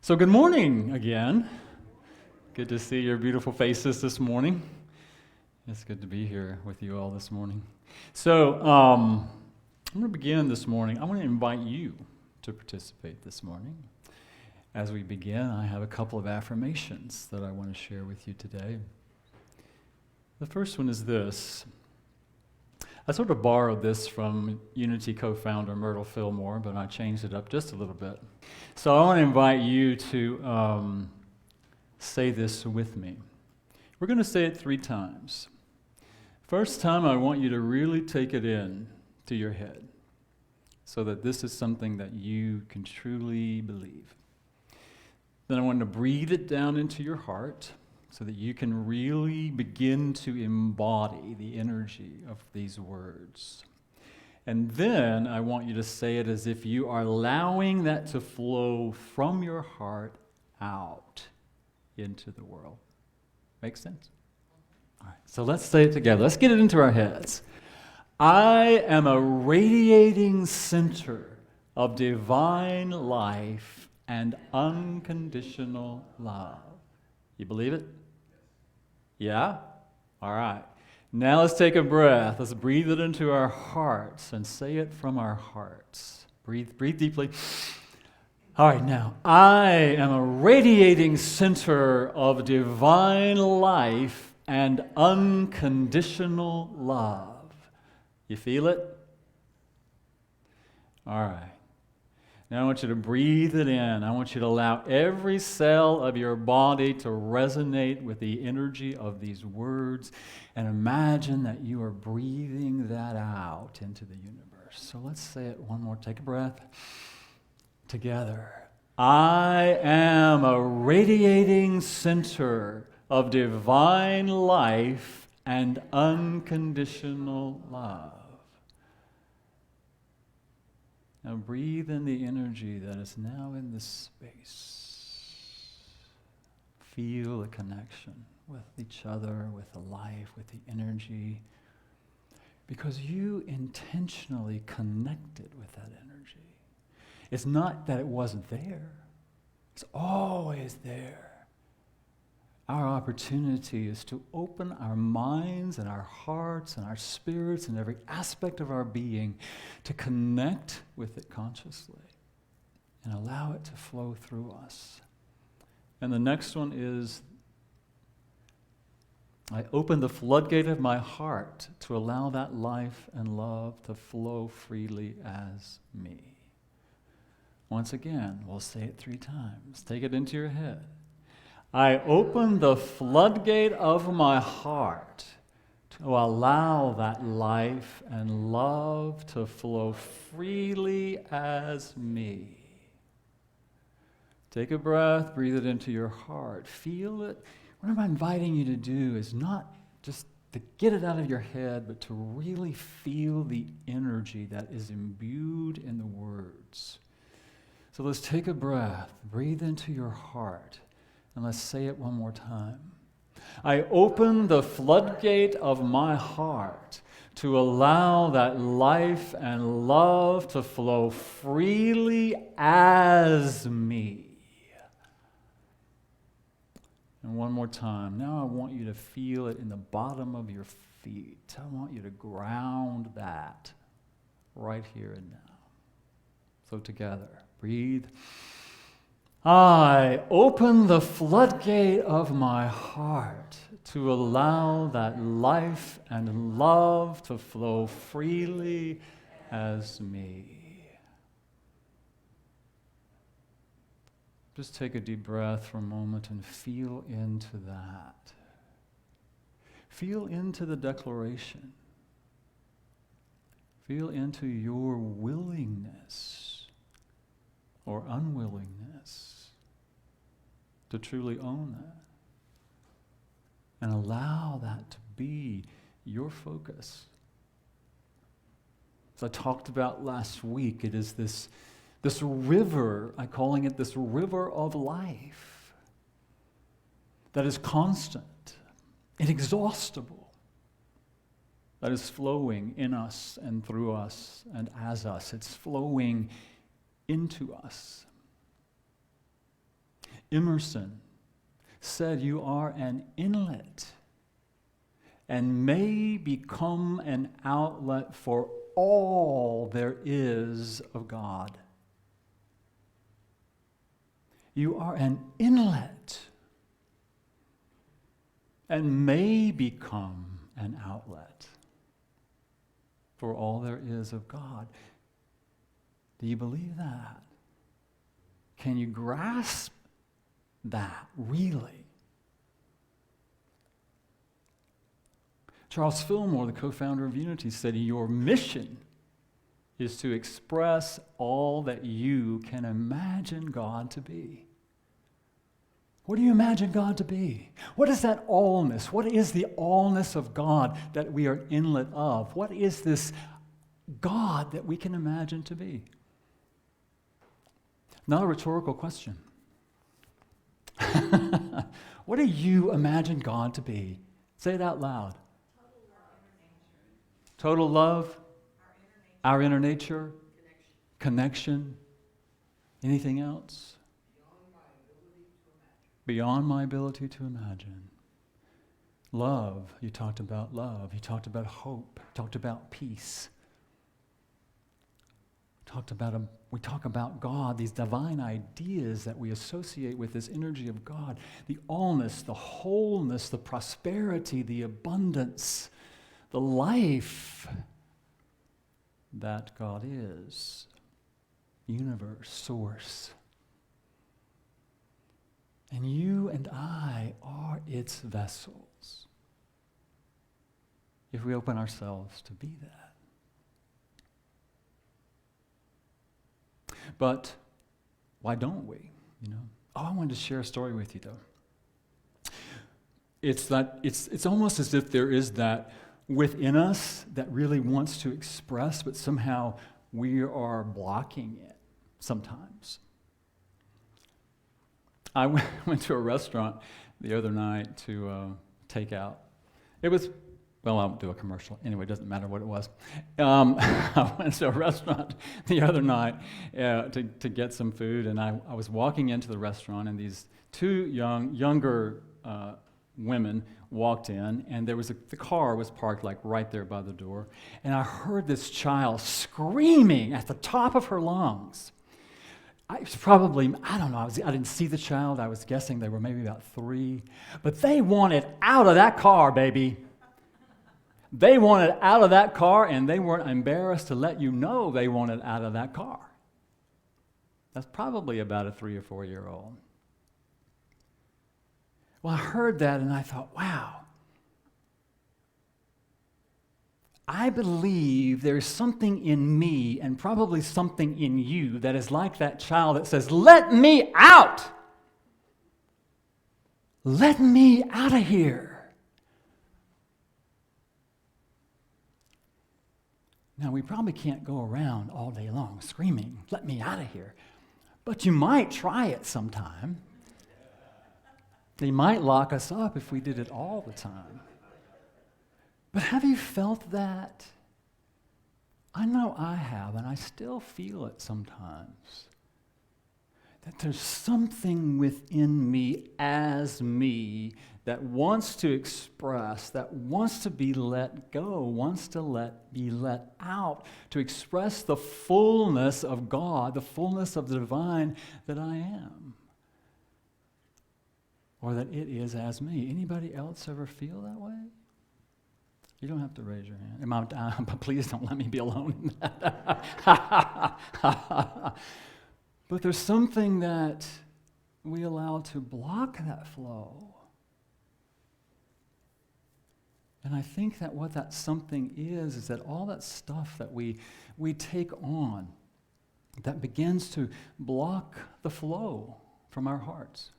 So good morning again. Good to see your beautiful faces this morning. It's good to be here with you all this morning. So I'm going to begin this morning. I want to invite you to participate this morning. As we begin, I have a couple of affirmations that I want to share with you today. The first one is this. I sort of borrowed this from Unity co-founder Myrtle Fillmore, but I changed it up just a little bit. So I want to invite you to say this with me. We're going to say it 3 times. First time, I want you to really take it in to your head so that this is something that you can truly believe. Then I want to breathe it down into your heart so that you can really begin to embody the energy of these words. And then I want you to say it as if you are allowing that to flow from your heart out into the world. Make sense? All right, so let's say it together. Let's get it into our heads. I am a radiating center of divine life and unconditional love. You believe it? Yeah? All right. Now let's take a breath. Let's breathe it into our hearts and say it from our hearts. Breathe deeply. All right, now, I am a radiating center of divine life and unconditional love. You feel it? All right. Now I want you to breathe it in. I want you to allow every cell of your body to resonate with the energy of these words and imagine that you are breathing that out into the universe. So let's say it one more. Take a breath. Together. I am a radiating center of divine life and unconditional love. Now breathe in the energy that is now in this space. Feel the connection with each other, with the life, with the energy. Because you intentionally connected with that energy. It's not that it wasn't there. It's always there. Our opportunity is to open our minds and our hearts and our spirits and every aspect of our being to connect with it consciously and allow it to flow through us. And the next one is, I open the floodgate of my heart to allow that life and love to flow freely as me. Once again, we'll say it 3 times. Take it into your head. I open the floodgate of my heart to allow that life and love to flow freely as me. Take a breath, breathe it into your heart. Feel it. What I'm inviting you to do is not just to get it out of your head, but to really feel the energy that is imbued in the words. So let's take a breath, breathe into your heart. And let's say it one more time. I open the floodgate of my heart to allow that life and love to flow freely as me. And one more time. Now I want you to feel it in the bottom of your feet. I want you to ground that right here and now. So together, breathe. I open the floodgate of my heart to allow that life and love to flow freely as me. Just take a deep breath for a moment and feel into that. Feel into the declaration. Feel into your willingness or unwillingness to truly own that. And allow that to be your focus. As I talked about last week, it is this river, I'm calling it this river of life that is constant, inexhaustible, that is flowing in us and through us and as us. It's flowing into us. Emerson said you are an inlet and may become an outlet for all there is of God. You are an inlet and may become an outlet for all there is of God. Do you believe that? Can you grasp that, really? Charles Fillmore, the co-founder of Unity, said your mission is to express all that you can imagine God to be. What do you imagine God to be? What is that allness? What is the allness of God that we are inlet of? What is this God that we can imagine to be? Not a rhetorical question. What do you imagine God to be? Say it out loud. Total love, our inner nature, connection. Anything else? Beyond my ability to imagine. Love, you talked about love. You talked about hope. You talked about peace. We talk about God, these divine ideas that we associate with this energy of God, the allness, the wholeness, the prosperity, the abundance, the life that God is, universe, source. And you and I are its vessels if we open ourselves to be that. But why don't we? I wanted to share a story with you, though. It's almost as if there is that within us that really wants to express, but somehow we are blocking it sometimes. I went to a restaurant the other night to take out. It was, well, I won't do a commercial. Anyway, it doesn't matter what it was. I went to a restaurant the other night to get some food, and I was walking into the restaurant, and these two younger women walked in, and the car was parked like right there by the door, and I heard this child screaming at the top of her lungs. I was probably, I don't know, I didn't see the child. I was guessing they were maybe about 3, but they wanted out of that car, baby. They wanted out of that car, and they weren't embarrassed to let you know they wanted out of that car. That's probably about a 3 or 4-year-old. Well, I heard that, and I thought, wow. I believe there's something in me and probably something in you that is like that child that says, let me out. Let me out of here. Now, we probably can't go around all day long screaming, let me out of here. But you might try it sometime. They might lock us up if we did it all the time. But have you felt that? I know I have, and I still feel it sometimes. That there's something within me as me that wants to express, that wants to be let go, wants to be let out, to express the fullness of God, the fullness of the divine that I am. Or that it is as me. Anybody else ever feel that way? You don't have to raise your hand. But please don't let me be alone in that. But there's something that we allow to block that flow. And I think that what that something is that all that stuff that we take on that begins to block the flow from our hearts.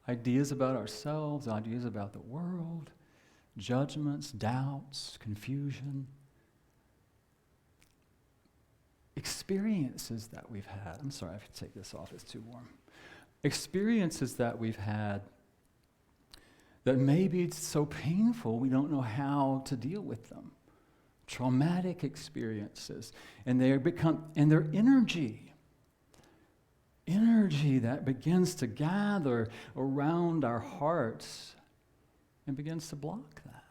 Ideas about ourselves, ideas about the world, judgments, doubts, confusion, experiences that we've had. I'm sorry, I have to take this off, it's too warm. Experiences that we've had that maybe it's so painful we don't know how to deal with them. Traumatic experiences, and their energy energy that begins to gather around our hearts and begins to block that.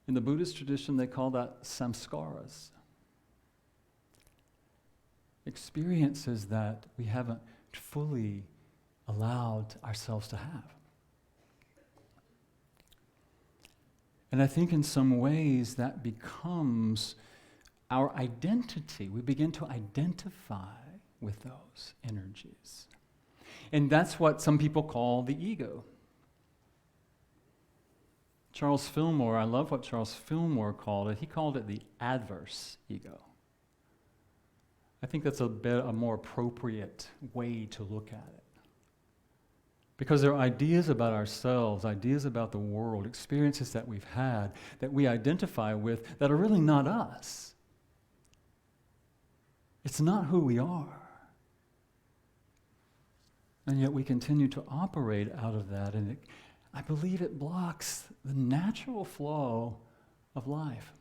In the Buddhist tradition, they call that samskaras. Experiences that we haven't fully allowed ourselves to have. And I think in some ways that becomes our identity. We begin to identify with those energies. And that's what some people call the ego. Charles Fillmore, I love what Charles Fillmore called it. He called it the adverse ego. I think that's a more appropriate way to look at it. Because there are ideas about ourselves, ideas about the world, experiences that we've had that we identify with that are really not us. It's not who we are. And yet we continue to operate out of that, and I believe it blocks the natural flow of life.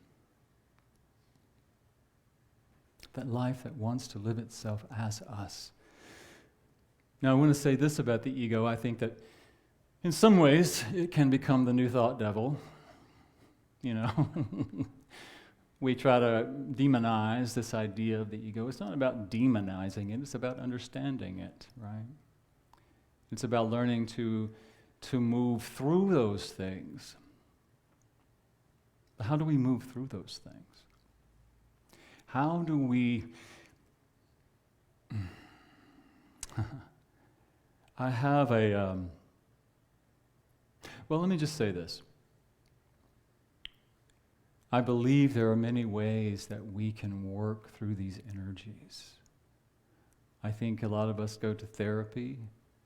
That life that wants to live itself as us. Now, I want to say this about the ego. I think that in some ways it can become the new thought devil. You know, we try to demonize this idea of the ego. It's not about demonizing it, it's about understanding it, right? It's about learning to move through those things. How do we move through those things? How do we... I have a... well, let me just say this. I believe there are many ways that we can work through these energies. I think a lot of us go to therapy,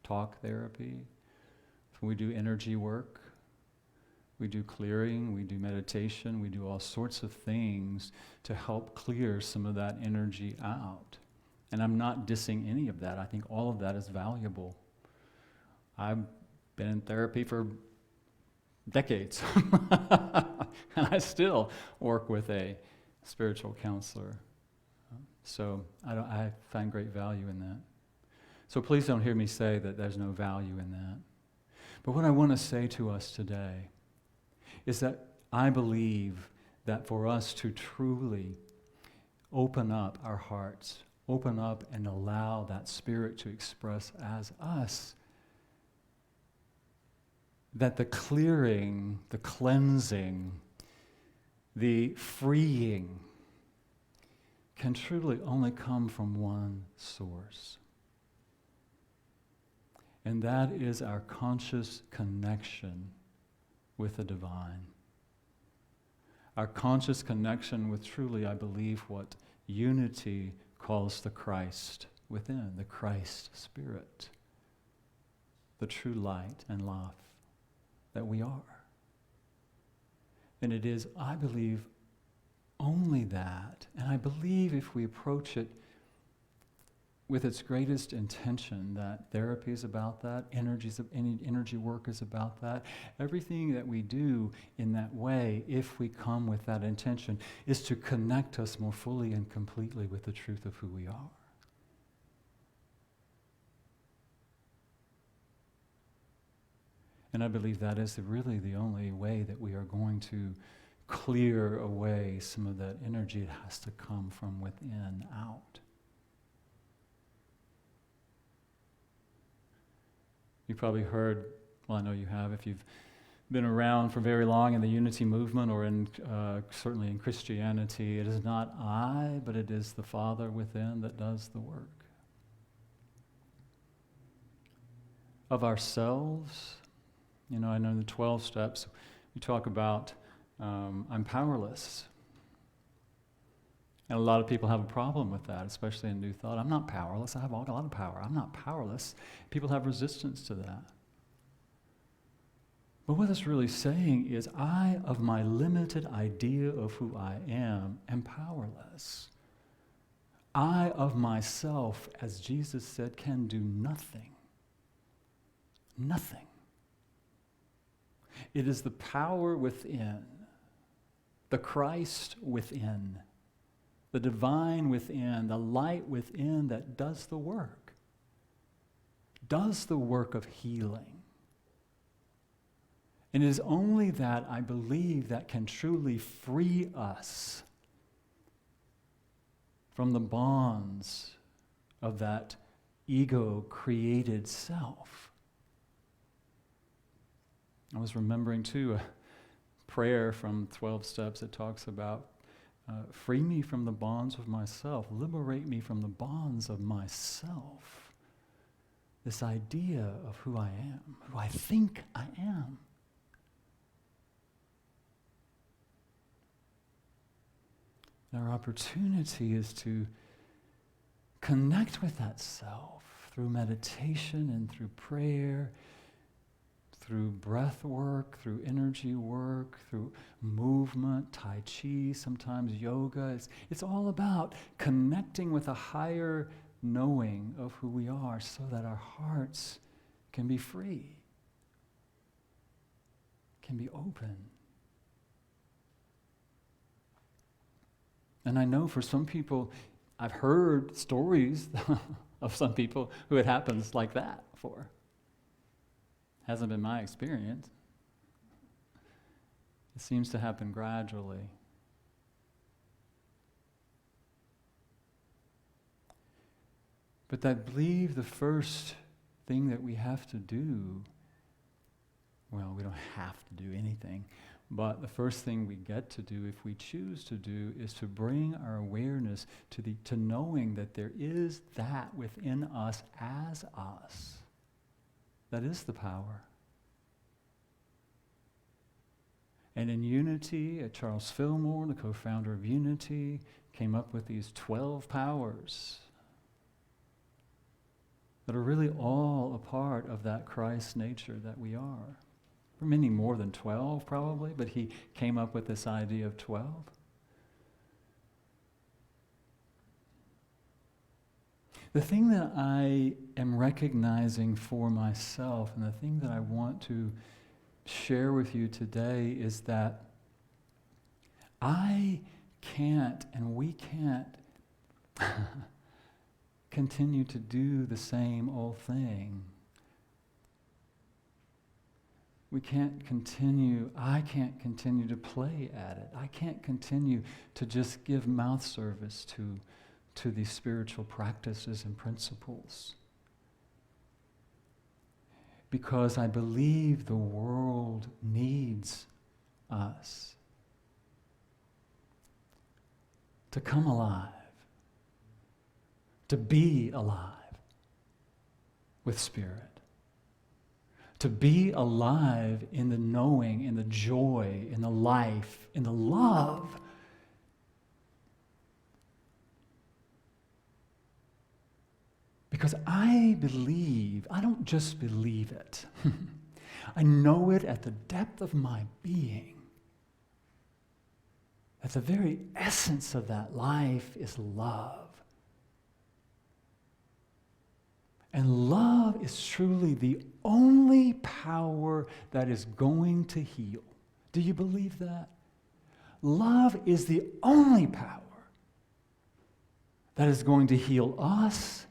talk therapy. We do energy work. We do clearing, we do meditation, we do all sorts of things to help clear some of that energy out. And I'm not dissing any of that. I think all of that is valuable. I've been in therapy for decades. And I still work with a spiritual counselor. So I find great value in that. So please don't hear me say that there's no value in that. But what I want to say to us today is that I believe that for us to truly open up our hearts, open up and allow that Spirit to express as us, that the clearing, the cleansing, the freeing can truly only come from one source. And that is our conscious connection with the divine. Our conscious connection with truly, I believe, what unity calls the Christ within, the Christ Spirit, the true light and love that we are. And it is, I believe, only that, and I believe if we approach it with its greatest intention, that therapy is about that, energy work is about that. Everything that we do in that way, if we come with that intention, is to connect us more fully and completely with the truth of who we are. And I believe that is really the only way that we are going to clear away some of that energy. It has to come from within out. You've probably heard, well, I know you have, if you've been around for very long in the unity movement or in certainly in Christianity, it is not I, but it is the Father within that does the work. Of ourselves, you know, I know in the 12 steps, we talk about I'm powerless. And a lot of people have a problem with that, especially in New Thought. I'm not powerless. I have a lot of power. I'm not powerless. People have resistance to that. But what it's really saying is I, of my limited idea of who I am powerless. I, of myself, as Jesus said, can do nothing. Nothing. It is the power within, the Christ within, the divine within, the light within that does the work of healing. And it is only that, I believe, that can truly free us from the bonds of that ego-created self. I was remembering, too, a prayer from 12 Steps that talks about free me from the bonds of myself, liberate me from the bonds of myself. This idea of who I am, who I think I am. Our opportunity is to connect with that self through meditation and through prayer, through breath work, through energy work, through movement, Tai Chi, sometimes yoga. It's all about connecting with a higher knowing of who we are so that our hearts can be free, can be open. And I know for some people, I've heard stories of some people who it happens like that for. Hasn't been my experience. It seems to happen gradually. But I believe the first thing that we have to do, well, we don't have to do anything, but the first thing we get to do, if we choose to do, is to bring our awareness to knowing that there is that within us as us. That is the power. And in Unity, Charles Fillmore, the co-founder of Unity, came up with these 12 powers that are really all a part of that Christ nature that we are. Many more than 12 probably, but he came up with this idea of 12. The thing that I am recognizing for myself, and the thing that I want to share with you today, is that I can't and we can't continue to do the same old thing. I can't continue to play at it. I can't continue to just give mouth service to these spiritual practices and principles. Because I believe the world needs us to come alive, to be alive with Spirit. To be alive in the knowing, in the joy, in the life, in the love. Because I believe, I don't just believe it. I know it at the depth of my being. That the very essence of that life is love. And love is truly the only power that is going to heal. Do you believe that? Love is the only power that is going to heal us.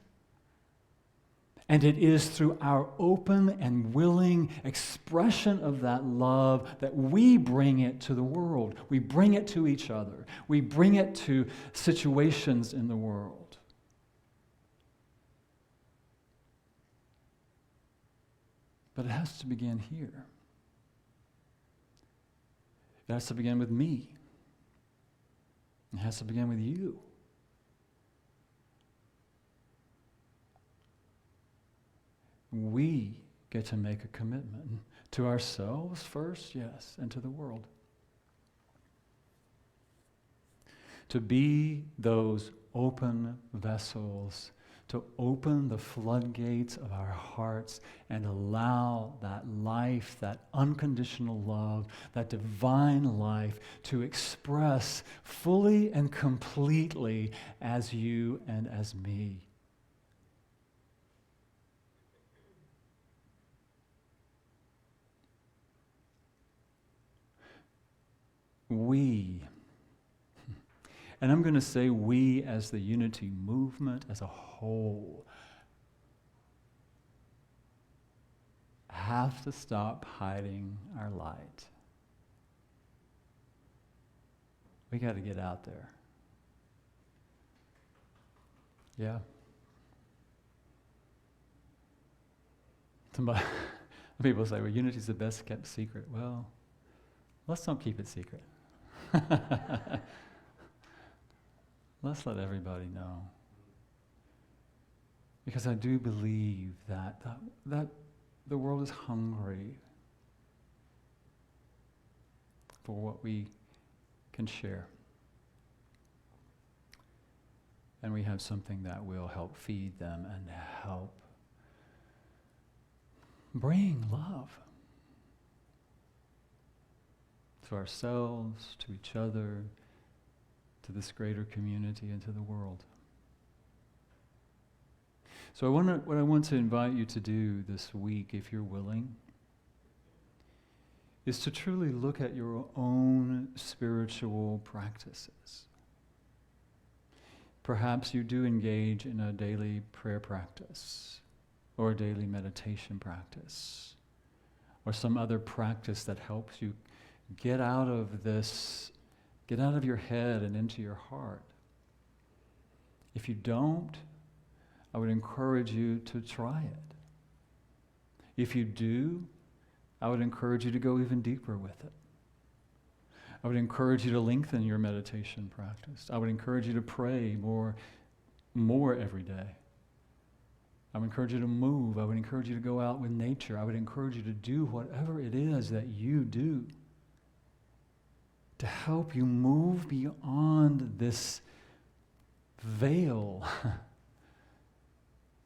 And it is through our open and willing expression of that love that we bring it to the world. We bring it to each other. We bring it to situations in the world. But it has to begin here. It has to begin with me. It has to begin with you. We get to make a commitment to ourselves first, yes, and to the world. To be those open vessels, to open the floodgates of our hearts and allow that life, that unconditional love, that divine life to express fully and completely as you and as me. We, And I'm going to say we as the unity movement as a whole have to stop hiding our light. We got to get out there. Yeah. Somebody, people say, well, unity is the best kept secret. Well, let's don't keep it secret. Let's let everybody know. Because I do believe that the world is hungry for what we can share. And we have something that will help feed them and help bring love to ourselves, to each other, to this greater community, and to the world. So what I want to invite you to do this week, if you're willing, is to truly look at your own spiritual practices. Perhaps you do engage in a daily prayer practice, or a daily meditation practice, or some other practice that helps you get out of your head and into your heart. If you don't, I would encourage you to try it. If you do, I would encourage you to go even deeper with it. I would encourage you to lengthen your meditation practice. I would encourage you to pray more every day. I would encourage you to move. I would encourage you to go out with nature. I would encourage you to do whatever it is that you do to help you move beyond this veil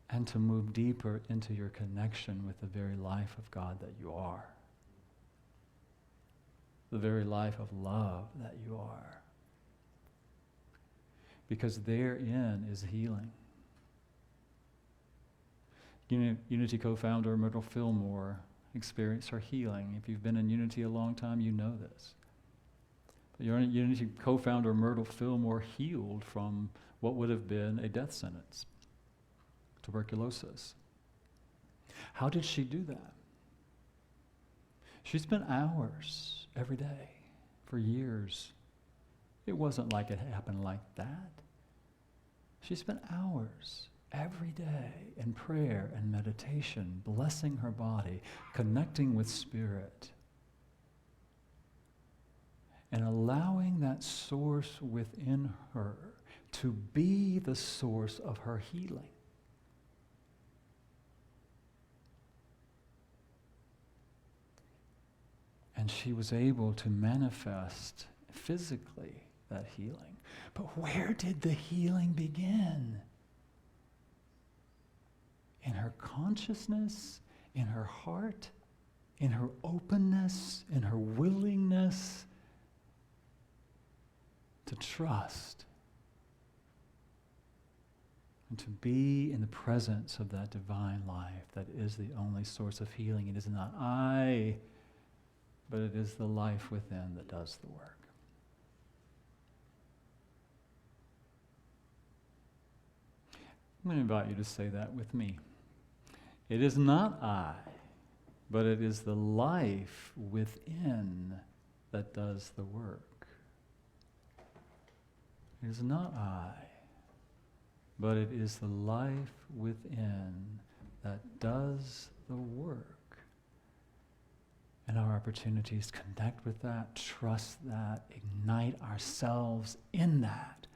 and to move deeper into your connection with the very life of God that you are. The very life of love that you are. Because therein is healing. Unity co-founder Myrtle Fillmore experienced her healing. If you've been in Unity a long time, you know this. But your Unity co-founder Myrtle Fillmore healed from what would have been a death sentence, tuberculosis. How did she do that? She spent hours every day for years. It wasn't like it happened like that. She spent hours every day in prayer and meditation, blessing her body, connecting with spirit, and allowing that source within her to be the source of her healing. And she was able to manifest physically that healing. But where did the healing begin? In her consciousness, in her heart, in her openness, in her willingness to trust and to be in the presence of that divine life that is the only source of healing. It is not I, but it is the life within that does the work. I'm going to invite you to say that with me. It is not I, but it is the life within that does the work. It is not I, but it is the life within that does the work. And our opportunities to connect with that, trust that, ignite ourselves in that,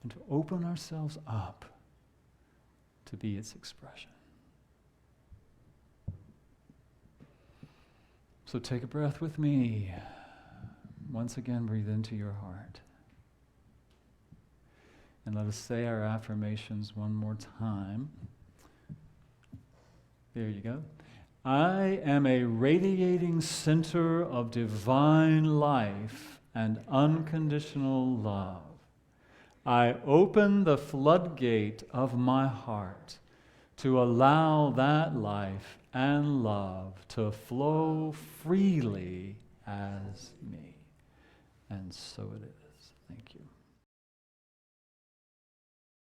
and to open ourselves up to be its expression. So take a breath with me. Once again, breathe into your heart. And let us say our affirmations one more time. There you go. I am a radiating center of divine life and unconditional love. I open the floodgate of my heart to allow that life and love to flow freely as me. And so it is. Thank you.